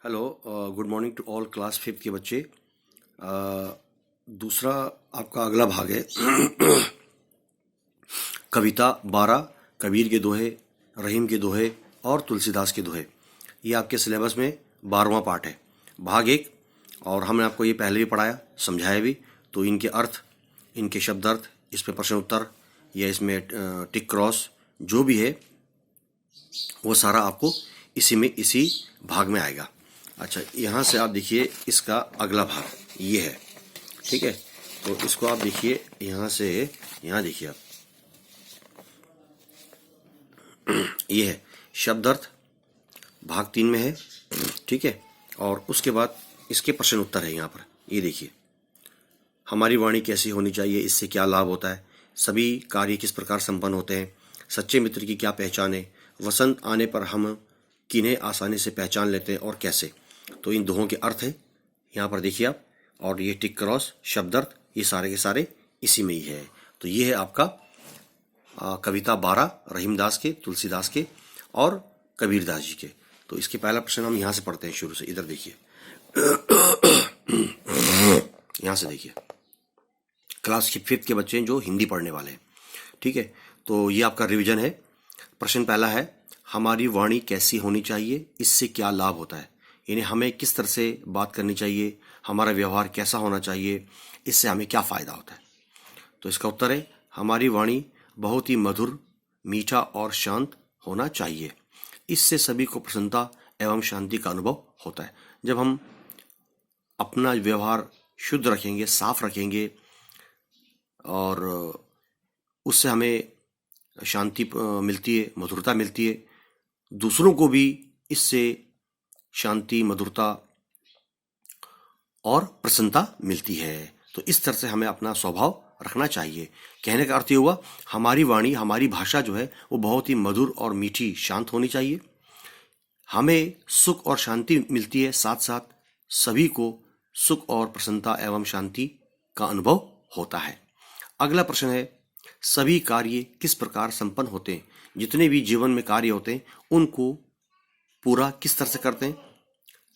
Hello, good morning to all class fifth के बच्चे। दूसरा आपका अगला भाग है कविता 12, कबीर के दोहे, रहीम के दोहे और तुलसीदास के दोहे। ये आपके सिलेबस में 12वां पार्ट है, भाग एक। और हमने आपको ये पहले भी पढ़ाया, समझाया भी। तो इनके अर्थ, इनके शब्द अर्थ, इसमें प्रश्न उत्तर या इसमें टिक क्रॉस जो भी है वो सारा आपको इसी भाग में आएगा। अच्छा, यहाँ से आप देखिए इसका अगला भाग ये है, ठीक है। तो इसको आप देखिए, यहाँ से यहाँ देखिए आप, ये है शब्द अर्थ, भाग 3 में है, ठीक है। और उसके बाद इसके प्रश्न उत्तर है यहाँ पर। ये देखिए, हमारी वाणी कैसी होनी चाहिए, इससे क्या लाभ होता है, सभी कार्य किस प्रकार संपन्न होते हैं, सच्चे मित्र की क्या पहचान है, वसंत आने पर हम किन्हें आसानी से पहचान लेते हैं और कैसे। तो इन दोहों के अर्थ है यहाँ पर देखिए आप, और ये टिक क्रॉस शब्द अर्थ, ये सारे के सारे इसी में ही है। तो ये है आपका कविता 12 रहीमदास के, तुलसीदास के और कबीरदास जी के। तो इसके पहला प्रश्न हम यहाँ से पढ़ते हैं शुरू से। इधर देखिए यहाँ से देखिए, क्लास की फिफ्थ के बच्चे हैं जो हिंदी पढ़ने वाले हैं, ठीक है। तो ये आपका रिवीजन है। प्रश्न पहला है, हमारी वाणी कैसी होनी चाहिए, इससे क्या लाभ होता है। यानी हमें किस तरह से बात करनी चाहिए, हमारा व्यवहार कैसा होना चाहिए, इससे हमें क्या फ़ायदा होता है। तो इसका उत्तर है, हमारी वाणी बहुत ही मधुर, मीठा और शांत होना चाहिए। इससे सभी को प्रसन्नता एवं शांति का अनुभव होता है। जब हम अपना व्यवहार शुद्ध रखेंगे, साफ रखेंगे, और उससे हमें शांति मिलती है, मधुरता मिलती है, दूसरों को भी इससे शांति, मधुरता और प्रसन्नता मिलती है। तो इस तरह से हमें अपना स्वभाव रखना चाहिए। कहने का अर्थ ये हुआ, हमारी वाणी, हमारी भाषा जो है वो बहुत ही मधुर और मीठी, शांत होनी चाहिए। हमें सुख और शांति मिलती है, साथ साथ सभी को सुख और प्रसन्नता एवं शांति का अनुभव होता है। अगला प्रश्न है, सभी कार्य किस प्रकार संपन्न होते हैं। जितने भी जीवन में कार्य होते हैं उनको पूरा किस तरह से करते हैं।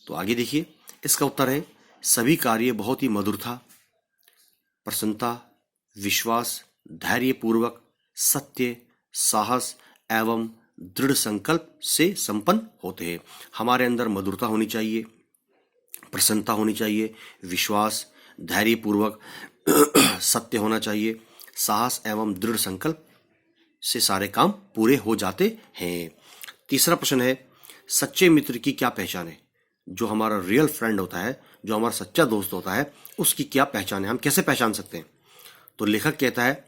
तो आगे देखिए, इसका उत्तर है, सभी कार्य बहुत ही मधुरता, प्रसन्नता, विश्वास, धैर्यपूर्वक, सत्य, साहस एवं दृढ़ संकल्प से संपन्न होते हैं। हमारे अंदर मधुरता होनी चाहिए, प्रसन्नता होनी चाहिए, विश्वास, धैर्यपूर्वक, सत्य होना चाहिए, साहस एवं दृढ़ संकल्प से सारे काम पूरे हो जाते हैं। तीसरा प्रश्न है, सच्चे मित्र की क्या पहचान है। जो हमारा रियल फ्रेंड होता है, जो हमारा सच्चा दोस्त होता है, उसकी क्या पहचान है, हम कैसे पहचान सकते हैं। तो लेखक कहता है,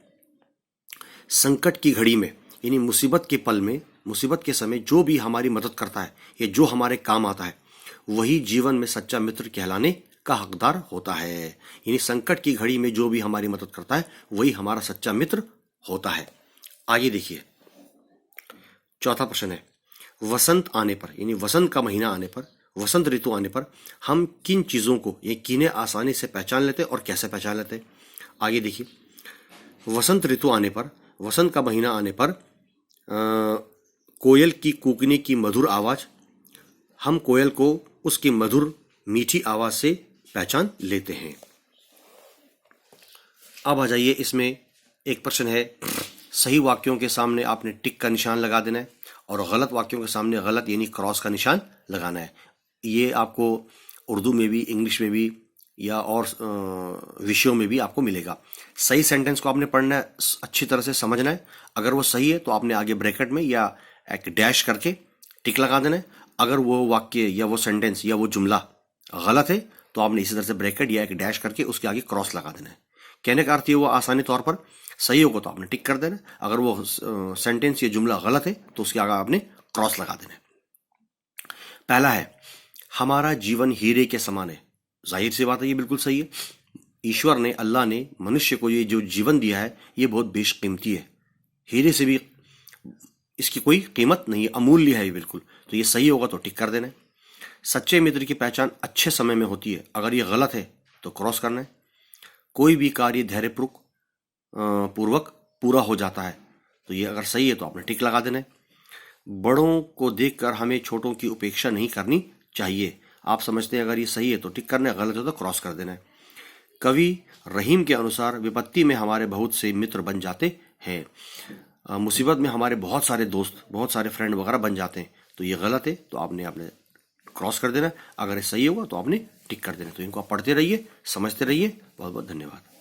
संकट की घड़ी में, यानी मुसीबत के पल में, मुसीबत के समय जो भी हमारी मदद करता है या जो हमारे काम आता है, वही जीवन में सच्चा मित्र कहलाने का हकदार होता है। यानी संकट की घड़ी में जो भी हमारी मदद करता है वही हमारा सच्चा मित्र होता है। आगे देखिए, चौथा प्रश्न है, वसंत आने पर, यानी वसंत का महीना आने पर, वसंत ऋतु आने पर हम किन चीज़ों को, ये किन्हें आसानी से पहचान लेते और कैसे पहचान लेते। आगे देखिए, वसंत ऋतु आने पर, वसंत का महीना आने पर कोयल की कूकने की मधुर आवाज़, हम कोयल को उसकी मधुर मीठी आवाज़ से पहचान लेते हैं। अब आ जाइए, इसमें एक प्रश्न है, सही वाक्यों के सामने आपने टिक का निशान लगा देना है और गलत वाक्यों के सामने गलत यानी क्रॉस का निशान लगाना है। ये आपको उर्दू में भी, इंग्लिश में भी या और विषयों में भी आपको मिलेगा। सही सेंटेंस को आपने पढ़ना है, अच्छी तरह से समझना है। अगर वो सही है तो आपने आगे ब्रैकेट में या एक डैश करके टिक लगा देना है। अगर वो वाक्य या वो सेंटेंस या वो जुमला गलत है तो आपने इसी तरह से ब्रैकेट या एक डैश करके उसके आगे क्रॉस लगा देना है। कहने का अर्थ ये हुआ, आसानी तौर पर सही होगा तो आपने टिक कर देना, अगर वो सेंटेंस या जुमला गलत है तो उसके आगे आपने क्रॉस लगा देना है। पहला है, हमारा जीवन हीरे के समान है। जाहिर सी बात है, ये बिल्कुल सही है। ईश्वर ने, अल्लाह ने मनुष्य को ये जो जीवन दिया है ये बहुत बेशकीमती है, हीरे से भी इसकी कोई कीमत नहीं है, अमूल्य है ये बिल्कुल। तो ये सही होगा तो टिक कर देना है। सच्चे मित्र की पहचान अच्छे समय में होती है, अगर ये गलत है तो क्रॉस करना है। कोई भी कार्य धैर्यपूर्वक पूरा हो जाता है, तो ये अगर सही है तो आपने टिक लगा देना है। बड़ों को देखकर हमें छोटों की उपेक्षा नहीं करनी चाहिए, आप समझते हैं अगर ये सही है तो टिक करना है, गलत है तो क्रॉस कर देना है। कवि रहीम के अनुसार विपत्ति में हमारे बहुत से मित्र बन जाते हैं। मुसीबत में हमारे बहुत सारे दोस्त, बहुत सारे फ्रेंड वगैरह बन जाते हैं। तो ये गलत है, तो आपने क्रॉस कर देना है। अगर ये सही होगा तो आपने टिक कर देना। तो इनको आप पढ़ते रहिए, समझते रहिए। बहुत बहुत धन्यवाद।